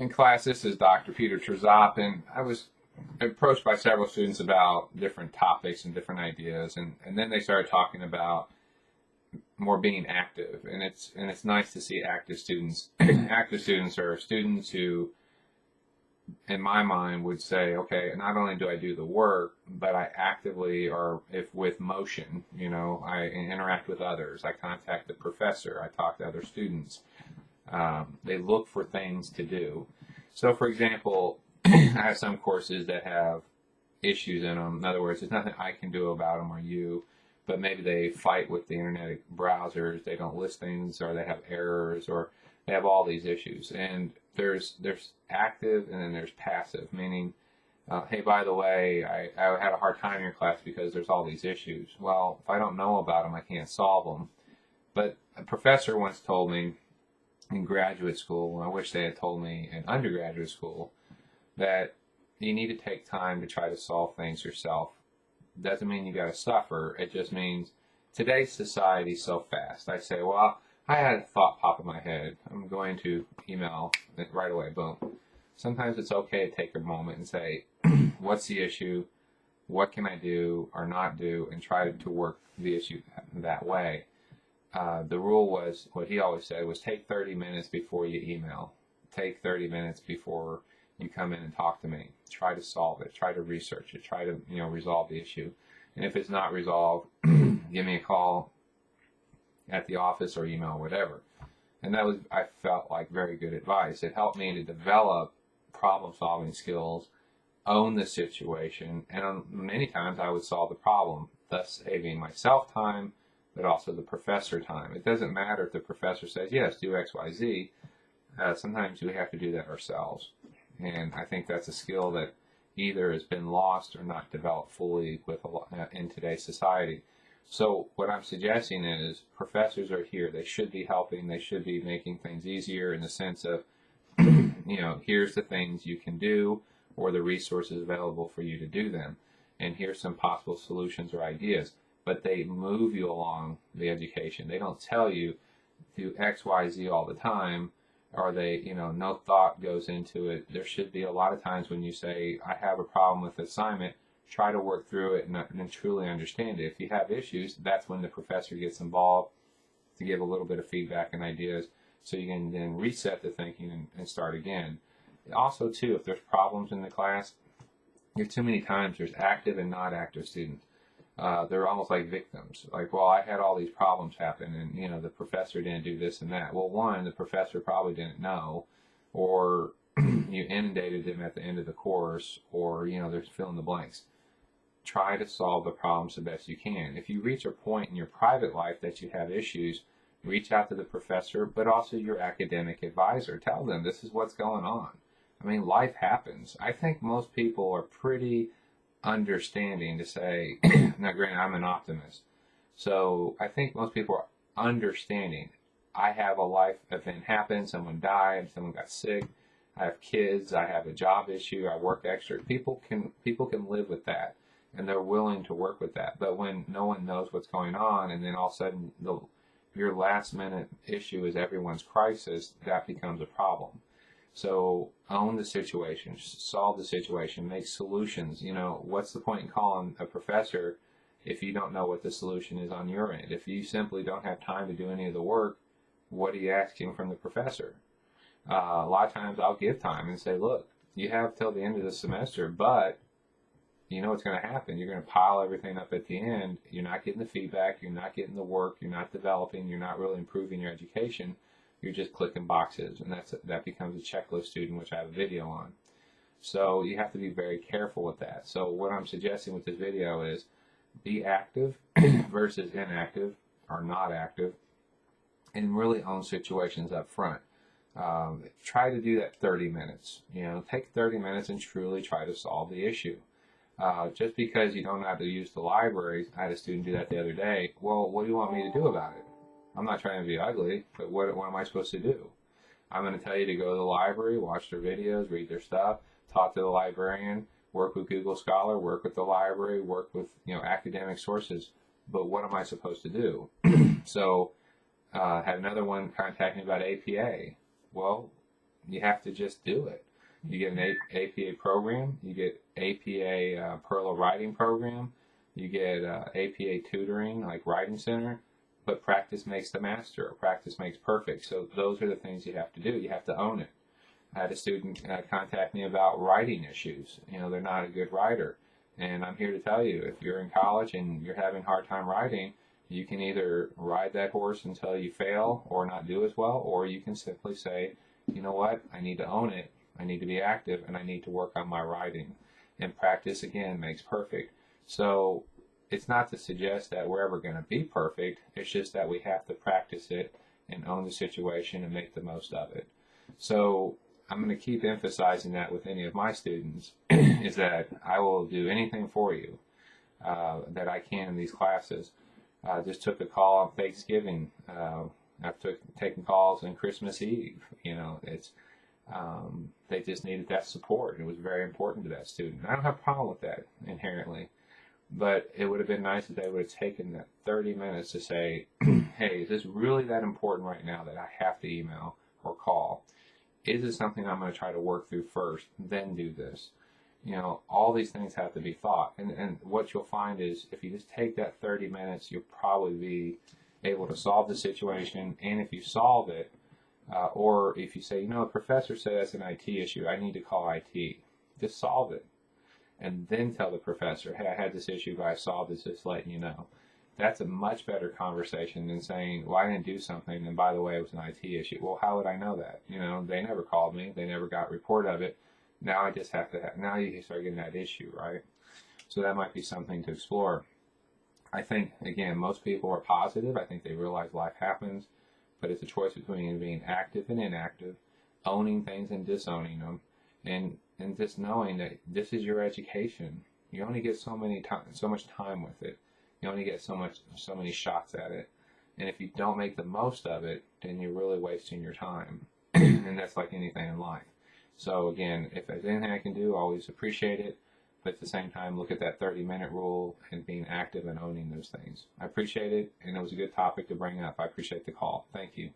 in class, this is Dr. Peter Trzop, and I was approached by several students about different topics and different ideas, and then they started talking about more being active, and it's nice to see active students. Active students are students who, in my mind, would say, okay, not only do I do the work, but I actively, or if with motion, I interact with others, I contact the professor, I talk to other students. They look for things to do. So, for example, I have some courses that have issues in them. In other words, there's nothing I can do about them or you, but maybe they fight with the internet browsers, they don't list things, or they have errors, or they have all these issues. And there's active and then there's passive, meaning, hey, by the way, I had a hard time in your class because there's all these issues. Well, if I don't know about them, I can't solve them. But a professor once told me in graduate school, and I wish they had told me in undergraduate school, that you need to take time to try to solve things yourself. Doesn't mean you got to suffer. It just means today's society is so fast. I say, well, I had a thought pop in my head. I'm going to email it right away. Boom. Sometimes it's okay to take a moment and say, what's the issue? What can I do or not do? And try to work the issue that way. The rule was, what he always said was, take 30 minutes before you email. Take 30 minutes before you come in and talk to me. Try to solve it. Try to research it. Try to, resolve the issue. And if it's not resolved, give me a call at the office or email, whatever. And that was, I felt like, very good advice. It helped me to develop problem-solving skills, own the situation, and many times I would solve the problem, thus saving myself time, but also the professor time. It doesn't matter if the professor says, yes, do X, Y, Z. Sometimes we have to do that ourselves. And I think that's a skill that either has been lost or not developed fully in today's society. So what I'm suggesting is professors are here. They should be helping. They should be making things easier in the sense of, here's the things you can do or the resources available for you to do them. And here's some possible solutions or ideas. But they move you along the education. They don't tell you do X, Y, Z all the time, or they, no thought goes into it. There should be a lot of times when you say, I have a problem with the assignment, try to work through it and truly understand it. If you have issues, that's when the professor gets involved to give a little bit of feedback and ideas so you can then reset the thinking and start again. Also, too, if there's problems in the class, there's too many times there's active and not active students. They're almost like victims. Like, well, I had all these problems happen and, the professor didn't do this and that. Well, one, the professor probably didn't know, or you inundated them at the end of the course, or, they're fill in the blanks. Try to solve the problems the best you can. If you reach a point in your private life that you have issues, reach out to the professor, but also your academic advisor. Tell them this is what's going on. I mean, life happens. I think most people are pretty understanding to say, now granted, I'm an optimist. So I think most people are understanding. I have a life event happen, someone died, someone got sick, I have kids, I have a job issue, I work extra. People can live with that, and they're willing to work with that. But when no one knows what's going on, and then all of a sudden your last minute issue is everyone's crisis, that becomes a problem. So own the situation, solve the situation, make solutions. What's the point in calling a professor if you don't know what the solution is on your end? If you simply don't have time to do any of the work, what are you asking from the professor? A lot of times I'll give time and say, look, you have till the end of the semester, but you know what's going to happen. You're going to pile everything up at the end. You're not getting the feedback. You're not getting the work. You're not developing. You're not really improving your education. You're just clicking boxes, and that becomes a checklist student, which I have a video on. So you have to be very careful with that. So what I'm suggesting with this video is be active versus inactive or not active, and really own situations up front. Try to do that 30 minutes. Take 30 minutes and truly try to solve the issue. Just because you don't know how to use the library, I had a student do that the other day. Well, what do you want me to do about it? I'm not trying to be ugly, but what am I supposed to do? I'm going to tell you to go to the library, watch their videos, read their stuff, talk to the librarian, work with Google Scholar, work with the library, work with academic sources. But what am I supposed to do? So, had another one contact me about APA. Well, you have to just do it. You get an APA program, you get APA Perla writing program, you get APA tutoring like Writing Center, but practice makes the master, or practice makes perfect. So those are the things you have to do. You have to own it. I had a student contact me about writing issues. They're not a good writer. And I'm here to tell you, if you're in college and you're having a hard time writing, you can either ride that horse until you fail or not do as well, or you can simply say, you know what, I need to own it. I need to be active, and I need to work on my writing. And practice, again, makes perfect. So it's not to suggest that we're ever going to be perfect. It's just that we have to practice it and own the situation and make the most of it. So I'm going to keep emphasizing that with any of my students, is that I will do anything for you that I can in these classes. Just took a call on Thanksgiving. I've taken calls on Christmas Eve. They just needed that support. It was very important to that student. I don't have a problem with that inherently, but it would have been nice if they would have taken that 30 minutes to say, hey, is this really that important right now that I have to email or call? Is it something I'm going to try to work through first, then do this? All these things have to be thought. And what you'll find is if you just take that 30 minutes, you'll probably be able to solve the situation. And if you solve it, or if you say, the professor said that's an IT issue, I need to call IT. Just solve it. And then tell the professor, hey, I had this issue, but I solved it, just letting you know. That's a much better conversation than saying, well, I didn't do something, and by the way, it was an IT issue. Well, how would I know that? They never called me. They never got a report of it. Now I just have to now you start getting that issue, right? So that might be something to explore. I think, again, most people are positive. I think they realize life happens, but it's a choice between being active and inactive, owning things and disowning them, and just knowing that this is your education. You only get so much time with it. You only get so many shots at it. And if you don't make the most of it, then you're really wasting your time. And that's like anything in life. So again, if there's anything I can do, I always appreciate it. But at the same time, look at that 30-minute rule and being active and owning those things. I appreciate it, and it was a good topic to bring up. I appreciate the call. Thank you.